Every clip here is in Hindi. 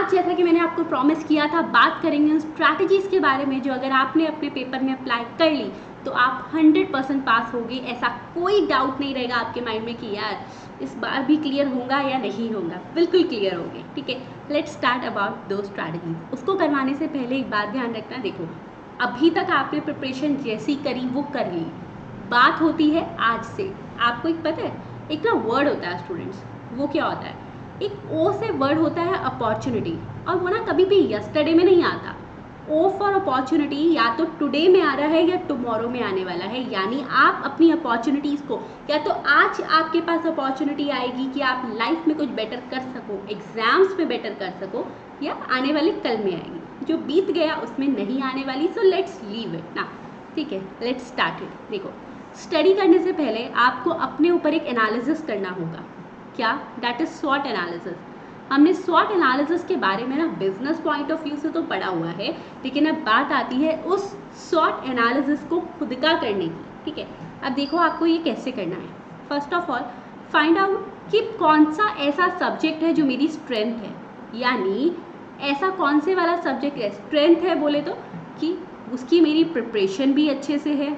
आज जैसा कि मैंने आपको प्रॉमिस किया था, बात करेंगे उन स्ट्रैटेजीज़ के बारे में जो अगर आपने अपने पेपर में अप्लाई कर ली तो आप 100% पास होगे। ऐसा कोई डाउट नहीं रहेगा आपके माइंड में कि यार इस बार भी क्लियर होगा या नहीं होगा, बिल्कुल क्लियर होगे। ठीक है, लेट्स स्टार्ट अबाउट दो स्ट्रैटेजीज। उसको करवाने से पहले एक बात ध्यान रखना, देखो अभी तक आपने प्रिपरेशन जैसी करी वो कर ली, बात होती है आज से। आपको एक पता है, एक ना वर्ड होता है स्टूडेंट्स, वो क्या होता है, एक ओ से वर्ड होता है अपॉर्चुनिटी, और वो ना कभी भी यस्टरडे में नहीं आता। ओ फॉर अपॉर्चुनिटी या तो टुडे में आ रहा है या टुमारो में आने वाला है, यानी आप अपनी अपॉर्चुनिटीज़ को या तो आज आपके पास अपॉर्चुनिटी आएगी कि आप लाइफ में कुछ बेटर कर सको, एग्जाम्स में बेटर कर सको, या आने वाले कल में आएगी। जो बीत गया उसमें नहीं आने वाली, सो लेट्स लीव इट ना। ठीक है, लेट्स स्टार्ट इट। देखो स्टडी करने से पहले आपको अपने ऊपर एक एनालिसिस करना होगा। क्या? दैट इज स्वॉट एनालिसिस। हमने स्वॉट एनालिसिस के बारे में ना बिजनेस पॉइंट ऑफ व्यू से तो पढ़ा हुआ है, लेकिन अब बात आती है उस स्वॉट एनालिसिस को खुद का करने की। ठीक है, अब देखो आपको ये कैसे करना है। First of all find out कि कौन सा ऐसा सब्जेक्ट है जो मेरी स्ट्रेंथ है, यानी ऐसा कौन से वाला सब्जेक्ट है, स्ट्रेंथ है बोले तो कि उसकी मेरी प्रिपरेशन भी अच्छे से है,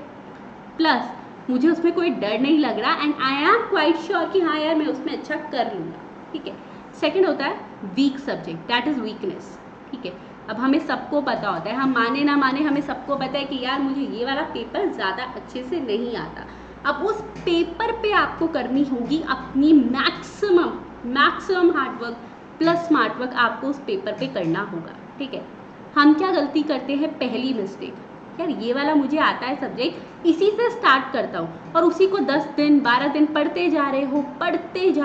प्लस मुझे उसमें कोई डर नहीं लग रहा and I am quite sure कि हाँ यार मैं उसमें अच्छा कर लूँगा। ठीक है, सेकंड होता है weak subject, that is weakness. ठीक है, अब हमें सबको पता होता है, हम माने ना माने हमें सबको पता है कि यार मुझे ये वाला पेपर ज़्यादा अच्छे से नहीं आता। अब उस पेपर पे आपको करनी होगी अपनी maximum hard work plus smart work, आपको उस पेपर पे करना होगा। ठीक है, हम क्या गलती करते हैं, पहली मिस्टेक, यार ये वाला मुझे आता है सब्जेक्ट, इसी से स्टार्ट करता हूँ और उसी को 10 दिन 12 दिन पढ़ते जा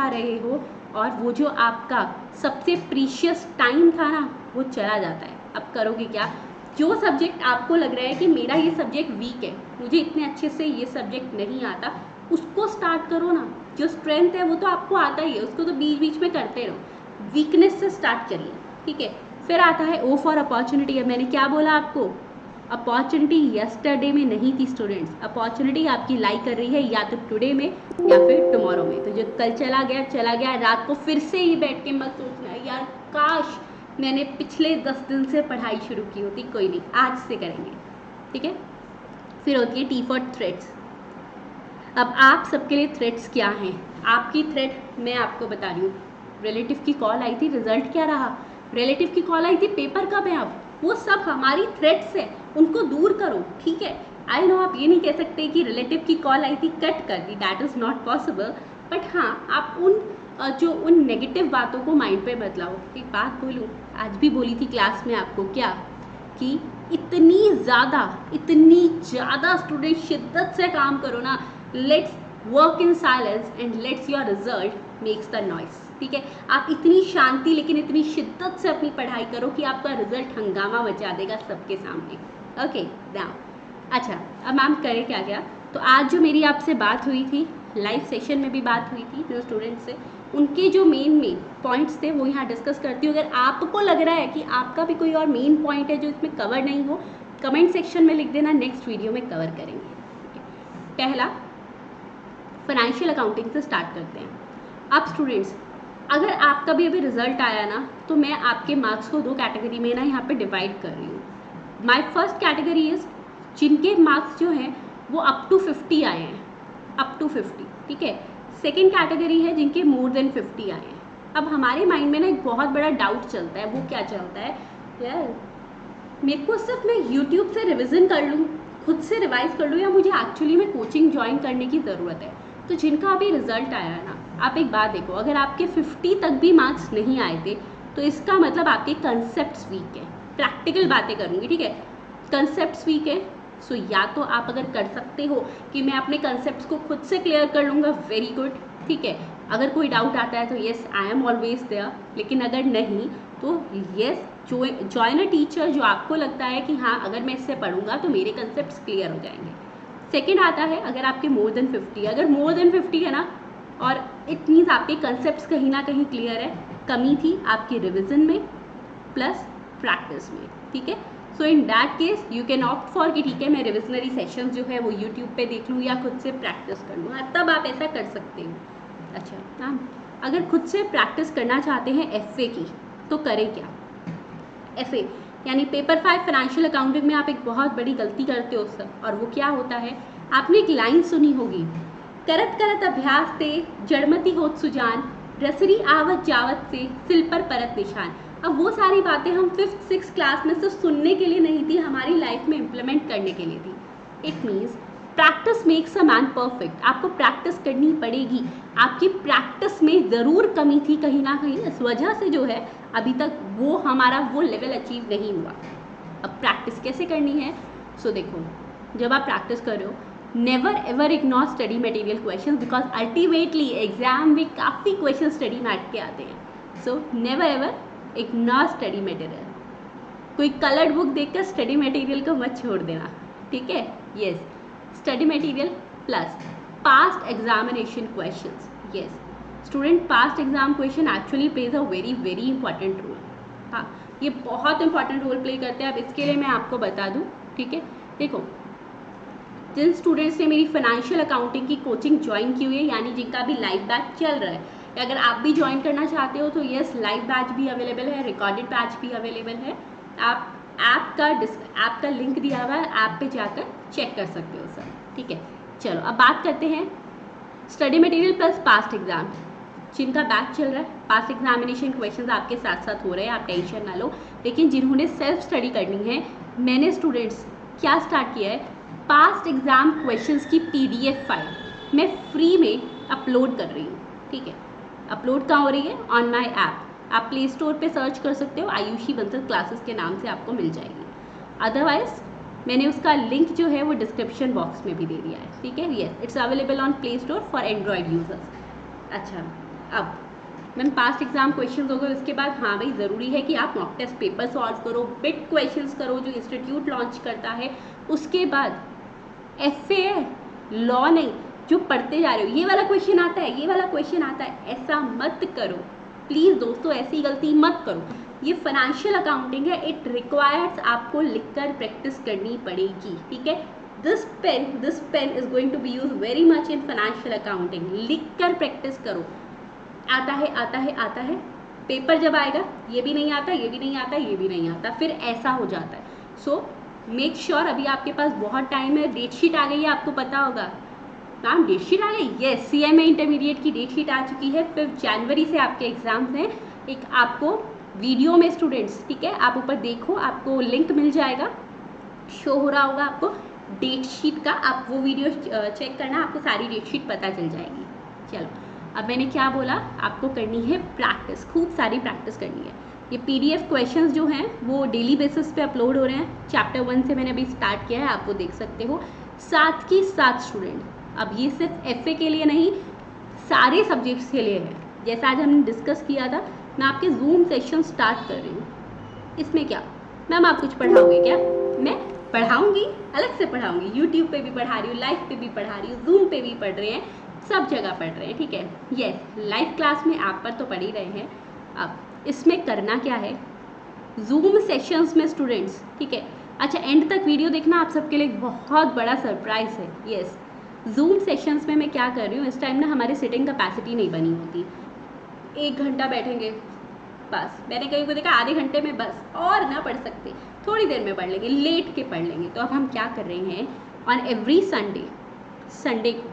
रहे हो और वो जो आपका सबसे प्रीशियस टाइम था ना वो चला जाता है। अब करोगे क्या? जो सब्जेक्ट आपको लग रहा है कि मेरा ये सब्जेक्ट वीक है, मुझे इतने अच्छे से ये सब्जेक्ट नहीं आता, उसको स्टार्ट करो ना। जो स्ट्रेंथ है वो तो आपको आता ही है, उसको तो बीच बीच में करते रहो। वीकनेस से स्टार्ट करिए। ठीक है, फिर आता है ओ फॉर अपॉर्चुनिटी। अब मैंने क्या बोला आपको, अपॉर्चुनिटी यस्टरडे में नहीं थी स्टूडेंट्स, अपॉर्चुनिटी आपकी लाई कर रही है या तो टुडे में या फिर टुमारो में। तो जो कल चला गया, रात को फिर से ही बैठ के मत सोचना यार काश मैंने पिछले 10 दिन से पढ़ाई शुरू की होती। कोई नहीं, आज से करेंगे। ठीक है, फिर होती है टी फॉर थ्रेड्स। अब आप सबके लिए थ्रेड्स क्या हैं? आपकी थ्रेड मैं आपको बता रही हूँ, रिलेटिव की कॉल आई थी, रिजल्ट क्या रहा, रिलेटिव की कॉल आई थी, पेपर कब है, अब वो सब हमारी थ्रेड्स है, उनको दूर करो। ठीक है, आई नो आप ये नहीं कह सकते कि रिलेटिव की कॉल आई थी कट कर दी, that is not possible, but हाँ आप उन नेगेटिव बातों को माइंड पे बदलाओ। एक बात बोलूँ, आज भी बोली थी क्लास में आपको, क्या कि इतनी ज़्यादा स्टूडेंट शिद्दत से काम करो ना, let's work in silence and let's your result makes the noise. ठीक है, आप इतनी शांति लेकिन इतनी शिद्दत से अपनी पढ़ाई करो कि आपका रिजल्ट हंगामा मचा देगा सबके सामने। ओके नाउ, अच्छा अब मैम करें क्या क्या। तो आज जो मेरी आपसे बात हुई थी, लाइव सेशन में भी बात हुई थी जो स्टूडेंट्स से, उनके जो मेन पॉइंट्स थे वो यहाँ डिस्कस करती हूँ। अगर आपको लग रहा है कि आपका भी कोई और मेन पॉइंट है जो इसमें कवर नहीं हो, कमेंट सेक्शन में लिख देना, नेक्स्ट वीडियो में कवर करेंगे। पहला फाइनेंशियल अकाउंटिंग से स्टार्ट करते हैं। अब स्टूडेंट्स अगर आपका भी अभी रिजल्ट आया ना, तो मैं आपके मार्क्स को 2 कैटेगरी में ना यहाँ पे डिवाइड कर रही हूँ। माय फर्स्ट कैटेगरी इज जिनके मार्क्स जो हैं वो अप टू 50 आए हैं, अप टू 50। ठीक है, सेकेंड कैटेगरी है जिनके मोर देन 50 आए हैं। अब हमारे माइंड में ना एक बहुत बड़ा डाउट चलता है, वो क्या चलता है, यार मेरे को सिर्फ मैं यूट्यूब से रिविज़न कर लूँ, खुद से रिवाइज कर लूँ, या मुझे एक्चुअली में कोचिंग ज्वाइन करने की ज़रूरत है। तो जिनका अभी रिजल्ट आया है ना, आप एक बात देखो, अगर आपके 50 तक भी मार्क्स नहीं आए थे तो इसका मतलब आपके कंसेप्ट्स वीक है। प्रैक्टिकल बातें करूँगी, ठीक है, कंसेप्ट्स वीक है। सो या तो आप अगर कर सकते हो कि मैं अपने कंसेप्ट्स को खुद से क्लियर कर लूँगा, वेरी गुड। ठीक है, अगर कोई डाउट आता है तो yes I am always there, लेकिन अगर नहीं तो येस जॉइन अ टीचर जो आपको लगता है कि हाँ अगर मैं इससे पढ़ूंगा तो मेरे कंसेप्ट्स क्लियर हो जाएंगे। सेकेंड आता है अगर आपके मोर देन 50, अगर मोर देन 50 है ना और इट मीन्स आपके कंसेप्ट्स कहीं ना कहीं क्लियर है, कमी थी आपकी रिविजन में प्लस प्रैक्टिस में। ठीक है, so in that case you can opt for कि ठीक है मैं रिविजनरी सेशंस जो है वो यूट्यूब पे देख लूँ या खुद से प्रैक्टिस कर लूँ, तब आप ऐसा कर सकते हो। अच्छा मैम, अगर खुद से प्रैक्टिस करना चाहते हैं एफए की तो करें क्या? FA यानी पेपर 5 फाइनेंशियल अकाउंटिंग में आप एक बहुत बड़ी गलती करते हो सर, और वो क्या होता है, आपने एक लाइन सुनी होगी, करत करत अभ्यास से जड़मती होत सुजान, रसरी आवत जावत से सिल पर परत निशान। अब वो सारी बातें हम 5th 6th क्लास में सिर्फ सुनने के लिए नहीं थी, हमारी लाइफ में इम्प्लीमेंट करने के लिए थी। It means practice makes a man perfect. आपको प्रैक्टिस करनी पड़ेगी। आपकी प्रैक्टिस में ज़रूर कमी थी कहीं ना कहीं, इस वजह से जो है अभी तक वो हमारा वो लेवल अचीव नहीं हुआ। अब प्रैक्टिस कैसे करनी है? सो देखो, जब आप प्रैक्टिस कर रहे हो, never ever ignore study material question, because ultimately exam में काफ़ी क्वेश्चन स्टडी मैट के आते हैं। So never ever ignore study material. कोई कलर्ड बुक देखकर स्टडी मटेरियल को मत छोड़ देना, ठीक है? Yes, study material plus past examination questions. Yes student, past exam question actually plays a very very important role. हाँ, ये बहुत इंपॉर्टेंट रोल प्ले करते हैं। अब इसके लिए मैं आपको बता दूँ, ठीक है? देखो, जिन स्टूडेंट्स ने मेरी फाइनेंशियल अकाउंटिंग की कोचिंग ज्वाइन की हुई है, यानी जिनका भी लाइव बैच चल रहा है, अगर आप भी ज्वाइन करना चाहते हो तो यस, लाइव बैच भी अवेलेबल है, रिकॉर्डेड बैच भी अवेलेबल है। आप ऐप का लिंक दिया हुआ है, ऐप पे जाकर चेक कर सकते हो सर, ठीक है? चलो अब बात करते हैं study material plus past exam. जिनका बैच चल रहा है, पास्ट एग्जामिनेशन क्वेश्चंस आपके साथ साथ हो रहे हैं, आप टेंशन ना लो। लेकिन जिन्होंने सेल्फ स्टडी करनी है, मैंने स्टूडेंट्स क्या स्टार्ट किया है, पास्ट एग्जाम क्वेश्चंस की PDF फाइल मैं फ्री में अपलोड कर रही हूँ, ठीक है? अपलोड कहाँ हो रही है? On my app. आप प्ले स्टोर पे सर्च कर सकते हो, आयुषी बंसल क्लासेस के नाम से आपको मिल जाएगी। अदरवाइज मैंने उसका लिंक जो है वो डिस्क्रिप्शन बॉक्स में भी दे दिया है, ठीक है? Yes, it's available on play store for Android users. अच्छा, अब मैम पास्ट एग्जाम क्वेश्चंस हो गए, उसके बाद हाँ भाई ज़रूरी है कि आप मॉक टेस्ट पेपर सॉल्व करो, बिट क्वेश्चंस करो जो इंस्टीट्यूट लॉन्च करता है। उसके बाद FA लॉ नहीं, जो पढ़ते जा रहे हो, ये वाला क्वेश्चन आता है, ये वाला क्वेश्चन आता है, ऐसा मत करो प्लीज़ दोस्तों, ऐसी गलती मत करो। ये फाइनेंशियल अकाउंटिंग है, इट रिक्वायर्स आपको लिखकर प्रैक्टिस करनी पड़ेगी, ठीक है? This pen is going to be use very much in financial accounting. लिखकर प्रैक्टिस करो। आता है आता है आता है, पेपर जब आएगा ये भी नहीं आता, ये भी नहीं आता, ये भी नहीं आता, फिर ऐसा हो जाता है। सो मेक श्योर अभी आपके पास बहुत टाइम है। डेट शीट आ गई है, आपको पता होगा मैम, डेट शीट आ गई? यस, CMA इंटरमीडिएट की डेट शीट आ चुकी है। 5 जनवरी से आपके एग्जाम्स हैं। एक आपको वीडियो में स्टूडेंट्स, ठीक है, आप ऊपर देखो, आपको लिंक मिल जाएगा, शो हो रहा होगा आपको डेट शीट का। आप वो वीडियो चेक करना, आपको सारी डेट शीट पता चल जाएगी। चलो, अब मैंने क्या बोला, आपको करनी है प्रैक्टिस, खूब सारी प्रैक्टिस करनी है। ये PDF क्वेश्चंस जो हैं वो डेली बेसिस पे अपलोड हो रहे हैं। चैप्टर 1 से मैंने अभी स्टार्ट किया है, आप वो देख सकते हो। साथ ही साथ स्टूडेंट, अब ये सिर्फ FA के लिए नहीं, सारे सब्जेक्ट्स के लिए है। जैसा आज हमने डिस्कस किया था, मैं आपके जूम सेशन स्टार्ट कर रही हूँ। इसमें क्या मैम आप कुछ पढ़ाओगे क्या? मैं पढ़ाऊँगी, अलग से पढ़ाऊँगी। यूट्यूब पे भी पढ़ा रही हूँ, लाइव पे भी पढ़ा रही हूँ, जूम पे भी पढ़ रहे हैं, सब जगह पढ़ रहे हैं, ठीक है? यस, लाइव क्लास में आप पर तो पढ़ ही रहे हैं। अब इसमें करना क्या है, जूम सेशंस में स्टूडेंट्स, ठीक है? अच्छा, एंड तक वीडियो देखना, आप सबके लिए बहुत बड़ा सरप्राइज है। यस, जूम सेशंस में मैं क्या कर रही हूँ, इस टाइम ना हमारी सिटिंग कैपेसिटी नहीं बनी होती। 1 घंटा बैठेंगे बस, मैंने कहीं को देखा आधे घंटे में बस, और ना पढ़ सकते, थोड़ी देर में पढ़ लेंगे, लेट के पढ़ लेंगे। तो अब हम क्या कर रहे हैं, ऑन एवरी संडे को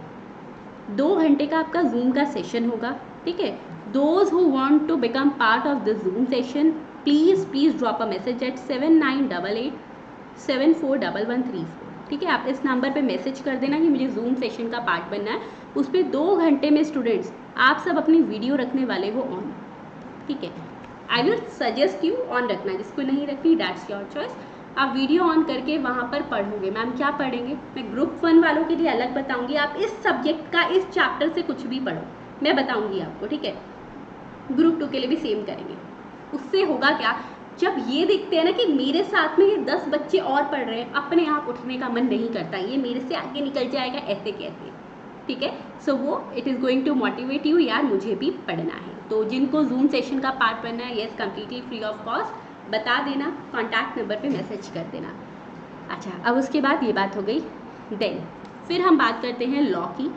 2 घंटे का आपका जूम का सेशन होगा, ठीक है? Those who want to become part of this zoom session, please drop a message at 7988741134, ठीक है? आप इस नंबर पे मैसेज कर देना कि मुझे जूम सेशन का पार्ट बनना है। उस पर 2 घंटे में स्टूडेंट्स आप सब अपनी वीडियो रखने वाले हो ऑन, ठीक है? I will suggest you on रखना, जिसको नहीं रखनी दैट्स योर चॉइस। आप वीडियो ऑन करके वहाँ पर पढ़ोगे। मैम क्या पढ़ेंगे, मैं ग्रुप 1 वालों के लिए अलग बताऊंगी, आप इस सब्जेक्ट का इस चैप्टर से कुछ भी पढ़ो, मैं बताऊंगी आपको, ठीक है? ग्रुप 2 के लिए भी सेम करेंगे। उससे होगा क्या, जब ये देखते हैं ना कि मेरे साथ में ये 10 बच्चे और पढ़ रहे हैं, अपने आप उठने का मन नहीं करता, ये मेरे से आगे निकल जाएगा ऐसे कैसे, ठीक है? सो वो it is going to motivate you, यार मुझे भी पढ़ना है। तो जिनको जूम सेशन का पार्ट बनना है, yes, completely free of cost, बता देना, कॉन्टैक्ट नंबर पे मैसेज कर देना। अच्छा, अब उसके बाद ये बात हो गई। देन फिर हम बात करते हैं लॉ की।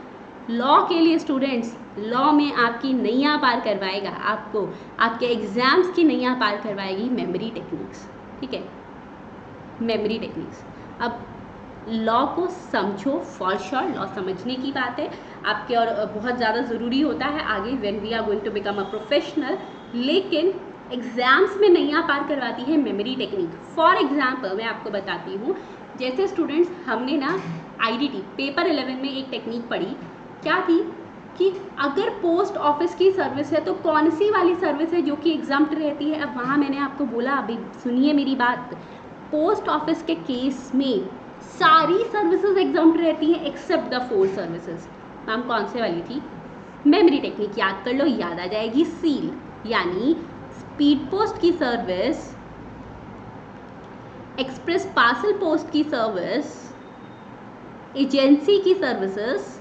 लॉ के लिए स्टूडेंट्स, लॉ में आपकी नैया पार करवाएगा, आपको आपके एग्जाम्स की नैया पार करवाएगी मेमोरी टेक्निक्स। ठीक है, मेमोरी टेक्निक्स। अब लॉ को समझो, फॉर श्योर लॉ समझने की बात है आपके, और बहुत ज़्यादा ज़रूरी होता है आगे when we are going to become a professional, लेकिन एग्ज़ाम्स में नैया पार करवाती है मेमोरी टेक्निक। फॉर एग्जाम्पल मैं आपको बताती हूँ, जैसे स्टूडेंट्स हमने ना आईडीटी पेपर 11 में एक टेक्निक पढ़ी, क्या थी कि अगर पोस्ट ऑफिस की सर्विस है तो कौन सी वाली सर्विस है जो कि एग्जाम्प्ट रहती है। अब वहाँ मैंने आपको बोला, अभी सुनिए मेरी बात, पोस्ट ऑफिस के केस में सारी सर्विसेज एग्जाम्प्ट रहती हैं एक्सेप्ट द 4 सर्विसेज। मैम कौन से वाली थी? मेमोरी टेक्निक याद कर लो, याद आ जाएगी। सील यानी स्पीड पोस्ट की सर्विस, एक्सप्रेस पार्सल पोस्ट की सर्विस, एजेंसी की services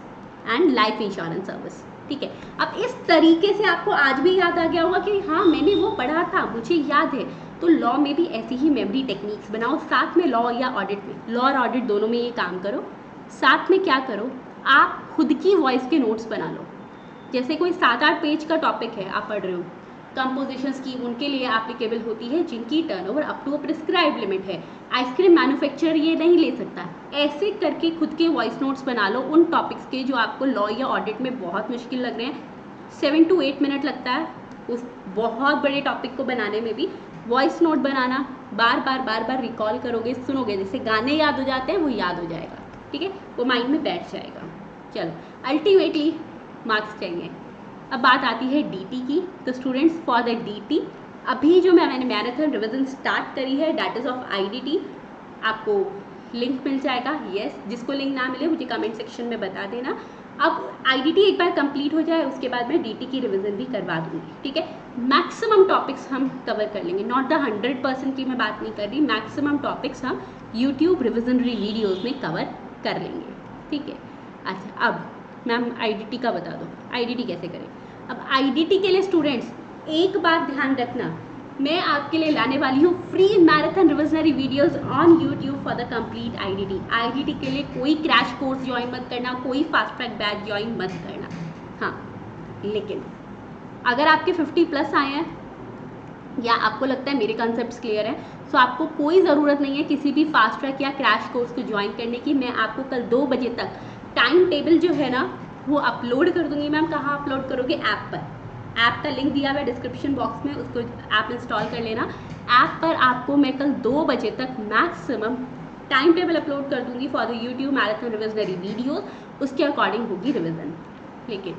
and life insurance service. ठीक है, अब इस तरीके से आपको आज भी याद आ गया होगा कि हाँ मैंने वो पढ़ा था, मुझे याद है। तो लॉ में भी ऐसी ही मेमोरी टेक्निक्स बनाओ, साथ में लॉ या ऑडिट में, लॉ और ऑडिट दोनों में ये काम करो। साथ में क्या करो, आप खुद की वॉइस के नोट्स बना लो। जैसे कोई 7-8 पेज का टॉपिक है आप पढ़ रहे हो, कंपोजिशंस की उनके लिए एप्लीकेबल होती है जिनकी turnover up to a prescribe limit है। आइसक्रीम मैन्युफैक्चरर ये नहीं ले सकता। ऐसे करके खुद के वॉइस नोट्स बना लो उन टॉपिक्स के जो आपको लॉ या ऑडिट में बहुत मुश्किल लग रहे हैं। 7 to 8 मिनट लगता है उस बहुत बड़े टॉपिक को बनाने में भी। वॉइस नोट बनाना, बार बार रिकॉल करोगे, सुनोगे, जैसे गाने याद हो जाते हैं वो याद हो जाएगा। ठीक है, वो माइंड में बैठ जाएगा। चलो, अल्टीमेटली मार्क्स चाहिए। अब बात आती है डीटी की। तो स्टूडेंट्स फॉर द डीटी अभी जो मैंने मैराथन रिवीजन स्टार्ट करी है, डेट इज़ ऑफ आईडीटी, आपको लिंक मिल जाएगा। यस, जिसको लिंक ना मिले मुझे कमेंट सेक्शन में बता देना। अब आईडीटी एक बार कंप्लीट हो जाए उसके बाद मैं डीटी की रिवीजन भी करवा दूँगी। ठीक है, मैक्सिमम टॉपिक्स हम कवर कर लेंगे, नॉट द 100% की मैं बात नहीं कर रही, मैक्सिमम टॉपिक्स हम यूट्यूब रिविजनरी वीडियोज़ में कवर कर लेंगे। ठीक है, अच्छा अब मैम आईडीटी का बता दो, आईडीटी कैसे करें। अब आईडीटी के लिए स्टूडेंट्स एक बात ध्यान रखना, मैं आपके लिए लाने वाली हूँ free marathon revisionary videos on YouTube for the complete IDT. IDT के लिए कोई क्रैश कोर्स ज्वाइन मत करना, कोई फास्ट ट्रैक बैच ज्वाइन मत करना। हाँ, लेकिन अगर आपके 50+ आए हैं या आपको लगता है मेरे कॉन्सेप्ट्स क्लियर हैं, तो आपको कोई ज़रूरत नहीं है किसी भी फास्ट ट्रैक या क्रैश कोर्स को ज्वाइन करने की। मैं आपको कल 2 बजे तक टाइम टेबल जो है ना वो अपलोड कर दूंगी। मैम कहाँ अपलोड करोगे? ऐप पर। ऐप का लिंक दिया हुआ है डिस्क्रिप्शन बॉक्स में, उसको ऐप इंस्टॉल कर लेना। ऐप पर आपको मैं कल 2 बजे तक मैक्सिमम टाइम टेबल अपलोड कर दूंगी for the YouTube marathon revisionary videos. उसके अकॉर्डिंग होगी रिविजन। लेकिन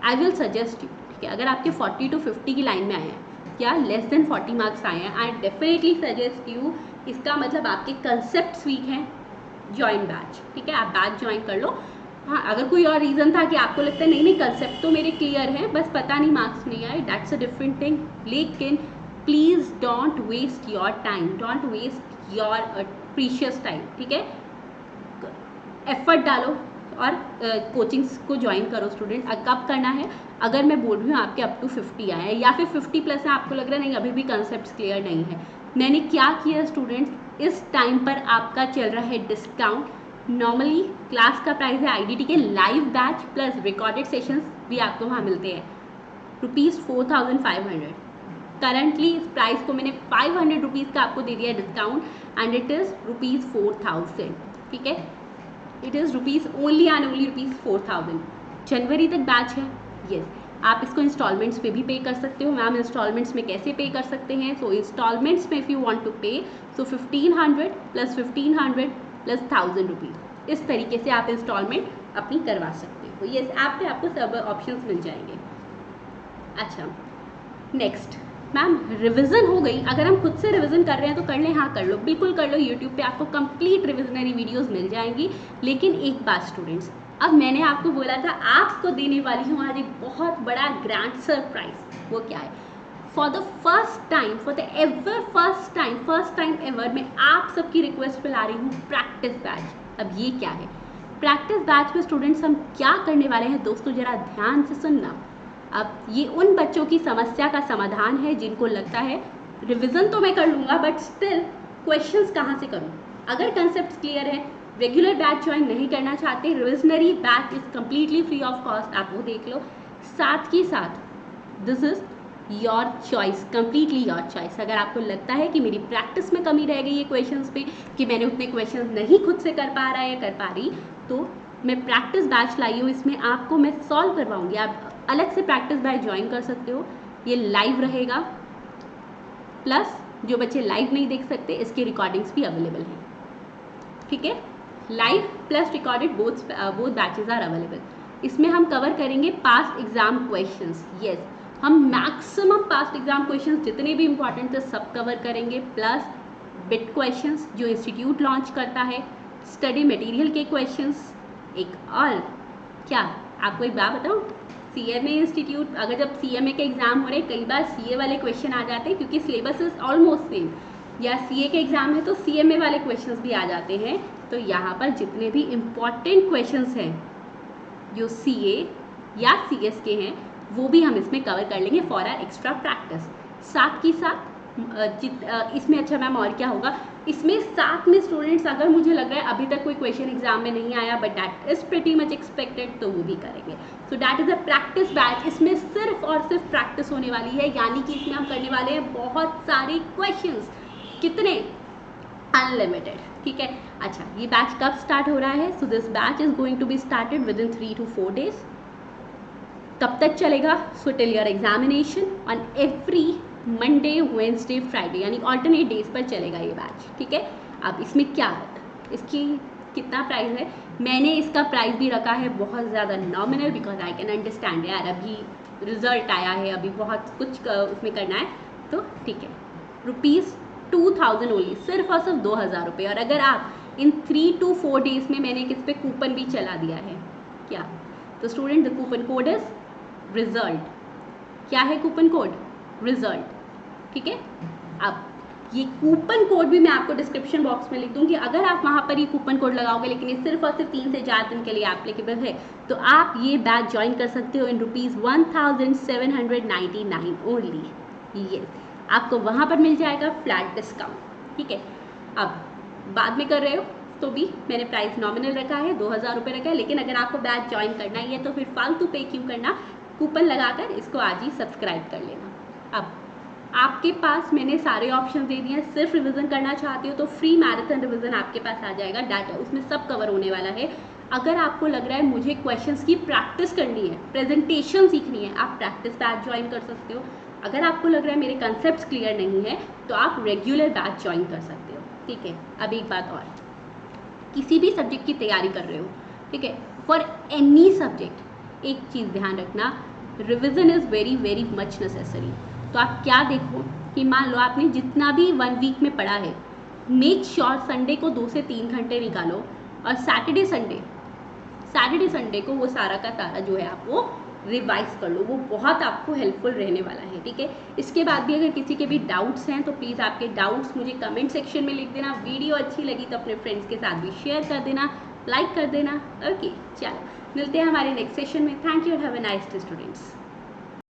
आई विल सजेस्ट यू, ठीक है, अगर आपके 40 to 50 की लाइन में आए हैं या लेस देन 40 मार्क्स आए हैं, आई डेफिनेटली सजेस्ट यू, इसका मतलब आपके कंसेप्ट वीक हैं, ज्वाइन बैच। ठीक है, आप बैच ज्वाइन कर लो। हाँ, अगर कोई और रीज़न था कि आपको लगता है नहीं कंसेप्ट तो मेरे क्लियर हैं, बस पता नहीं मार्क्स नहीं आए, दैट्स अ डिफरेंट थिंग। लेकिन please don't waste your time, don't waste your precious time. ठीक है, एफर्ट डालो और कोचिंग्स को ज्वाइन करो स्टूडेंट। कब करना है? अगर मैं बोल रही हूँ आपके अप टू 50 आए हैं या फिर 50+ है, आपको लग रहा है नहीं अभी भी कंसेप्ट क्लियर नहीं है, मैंने क्या किया स्टूडेंट्स, इस टाइम पर आपका चल रहा है डिस्काउंट। नॉर्मली क्लास का प्राइस है आईडीटी के live batch plus recorded sessions भी आपको वहाँ मिलते हैं ₹4500। करंटली इस प्राइस को मैंने 500 रुपीज़ का आपको दे दिया डिस्काउंट एंड इट इज़ ₹4000। ठीक है, it is only and only ₹4000। जनवरी तक बैच है। यस, आप इसको इंस्टॉलमेंट्स पे भी पे कर सकते हो। मैम इंस्टॉलमेंट्स में कैसे पे कर सकते हैं? सो इंस्टॉलमेंट्स में इफ़ यू वांट टू पे सो 1500 + 1500 + 1000 रुपीज़, इस तरीके से आप इंस्टॉलमेंट अपनी करवा सकते हो। यस, ऐप पे आपको सब ऑप्शंस मिल जाएंगे। अच्छा, नेक्स्ट मैम रिवीजन हो गई। अगर हम खुद से रिवीजन कर रहे हैं तो कर लें, हाँ कर लो, बिल्कुल कर लो। यूट्यूब पे आपको कंप्लीट रिविजनरी वीडियोस मिल जाएंगी। लेकिन एक बात स्टूडेंट्स, अब मैंने आपको बोला था आपको देने वाली हूँ आज एक बहुत बड़ा ग्रैंड सरप्राइज। वो क्या है? For the first time, for the ever first time ever, मैं आप सबकी रिक्वेस्ट पे ला रही हूँ प्रैक्टिस बैच। अब ये क्या है? प्रैक्टिस बैच में स्टूडेंट्स हम क्या करने वाले हैं दोस्तों, जरा ध्यान से सुनना। अब ये उन बच्चों की समस्या का समाधान है जिनको लगता है रिवीजन तो मैं कर लूँगा बट स्टिल क्वेश्चंस कहाँ से करूँ। अगर कंसेप्ट क्लियर है, रेगुलर बैच ज्वाइन नहीं करना चाहते, revisionary batch is completely free of cost, आप वो देख लो। साथ ही साथ this is your choice, completely your choice. अगर आपको लगता है कि मेरी प्रैक्टिस में कमी रह गई है क्वेश्चंस पे, कि मैंने उतने क्वेश्चंस नहीं खुद से कर पा रहा है या कर पा रही, तो मैं प्रैक्टिस बैच लाई हूँ, इसमें आपको मैं सॉल्व करवाऊँगी। आप अलग से प्रैक्टिस बैच ज्वाइन कर सकते हो, ये लाइव रहेगा, प्लस जो बच्चे लाइव नहीं देख सकते इसकी रिकॉर्डिंग्स भी अवेलेबल हैं, ठीक है। Live plus recorded both batches are available. इसमें हम कवर करेंगे पास्ट एग्जाम क्वेश्चंस। यस, हम मैक्सिमम पास्ट एग्जाम क्वेश्चंस जितने भी इंपॉर्टेंट थे सब कवर करेंगे, प्लस बिट क्वेश्चंस जो इंस्टीट्यूट लॉन्च करता है, स्टडी मटेरियल के क्वेश्चंस, एक और क्या आपको एक बात बताऊँ, CMA इंस्टीट्यूट, अगर जब CMA के एग्जाम हो रहे कई बार CA वाले क्वेश्चन आ जाते हैं क्योंकि सिलेबस इज ऑलमोस्ट सेम, या CA के एग्जाम है तो CMA वाले क्वेश्चंस भी आ जाते हैं। तो यहाँ पर जितने भी इम्पॉर्टेंट क्वेश्चंस हैं जो CA या CS के हैं वो भी हम इसमें कवर कर लेंगे फॉर आर एक्स्ट्रा प्रैक्टिस। साथ ही साथ इसमें अच्छा मैम और क्या होगा, इसमें साथ में स्टूडेंट्स, अगर मुझे लग रहा है अभी तक कोई क्वेश्चन एग्जाम में नहीं आया but that is pretty much expected, तो वो भी करेंगे। So that is a practice batch. इसमें सिर्फ और सिर्फ प्रैक्टिस होने वाली है, यानी कि इसमें हम करने वाले हैं बहुत सारे क्वेश्चंस। कितने? अनलिमिटेड, ठीक है। अच्छा, ये बैच कब स्टार्ट हो रहा है? So this batch is going to be started within 3 to 4 days। कब तक चलेगा? So till your examination on every Monday, Wednesday, Friday, यानी ऑल्टरनेट डेज पर चलेगा ये बैच, ठीक है। अब इसमें क्या है, इसकी कितना प्राइस है? मैंने इसका प्राइस भी रखा है बहुत ज़्यादा nominal, because I can understand यार अभी रिजल्ट आया है, अभी बहुत कुछ उसमें करना है, तो ठीक है। ₹2000 ओनली, सिर्फ और सिर्फ 2000 रुपये। और अगर आप इन 3 to 4 डेज में, मैंने किस पे कूपन भी चला दिया है क्या, तो student the coupon code is result. क्या है कूपन कोड? रिजल्ट, ठीक है। अब ये कूपन कोड भी मैं आपको डिस्क्रिप्शन बॉक्स में लिख दूंगी। अगर आप वहाँ पर ये कूपन कोड लगाओगे, लेकिन ये सिर्फ और सिर्फ 3 से 4 दिन के लिए एप्लीकेबल है, तो आप ये बैच ज्वाइन कर सकते हो इन ₹1799 ओनली। यस, आपको वहाँ पर मिल जाएगा फ्लैट डिस्काउंट, ठीक है। अब बाद में कर रहे हो तो भी मैंने प्राइस नॉमिनल रखा है, 2000 रुपये रखा है, लेकिन अगर आपको बैच ज्वाइन करना ही है तो फिर फालतू पे क्यों करना, कूपन लगाकर इसको आज ही सब्सक्राइब कर लेना। अब आपके पास मैंने सारे ऑप्शन दे दिए हैं। सिर्फ रिवीजन करना चाहती हो तो फ्री मैराथन रिवीजन आपके पास आ जाएगा, डाटा उसमें सब कवर होने वाला है। अगर आपको लग रहा है मुझे क्वेश्चंस की प्रैक्टिस करनी है, प्रेजेंटेशन सीखनी है, आप प्रैक्टिस बैच ज्वाइन कर सकते हो। अगर आपको लग रहा है मेरे कंसेप्ट क्लियर नहीं है तो आप रेगुलर बैच ज्वाइन कर सकते हो, ठीक है। अब एक बात और, किसी भी सब्जेक्ट की तैयारी कर रहे हो, ठीक है, फॉर एनी सब्जेक्ट एक चीज़ ध्यान रखना, revision is very very much necessary. तो आप क्या देखो कि मान लो आपने जितना भी 1 वीक में पढ़ा है, मेक श्योर संडे को 2 से 3 घंटे निकालो और सैटरडे संडे को वो सारा का सारा जो है आप वो रिवाइज कर लो, वो बहुत आपको हेल्पफुल रहने वाला है, ठीक है। इसके बाद भी अगर किसी के भी डाउट्स हैं तो प्लीज़ आपके डाउट्स मुझे कमेंट सेक्शन में लिख देना। वीडियो अच्छी लगी तो अपने फ्रेंड्स के साथ भी शेयर कर देना, लाइक कर देना। ओके, चलो मिलते हैं हमारे नेक्स्ट सेशन में। Thank you, have a nice day students.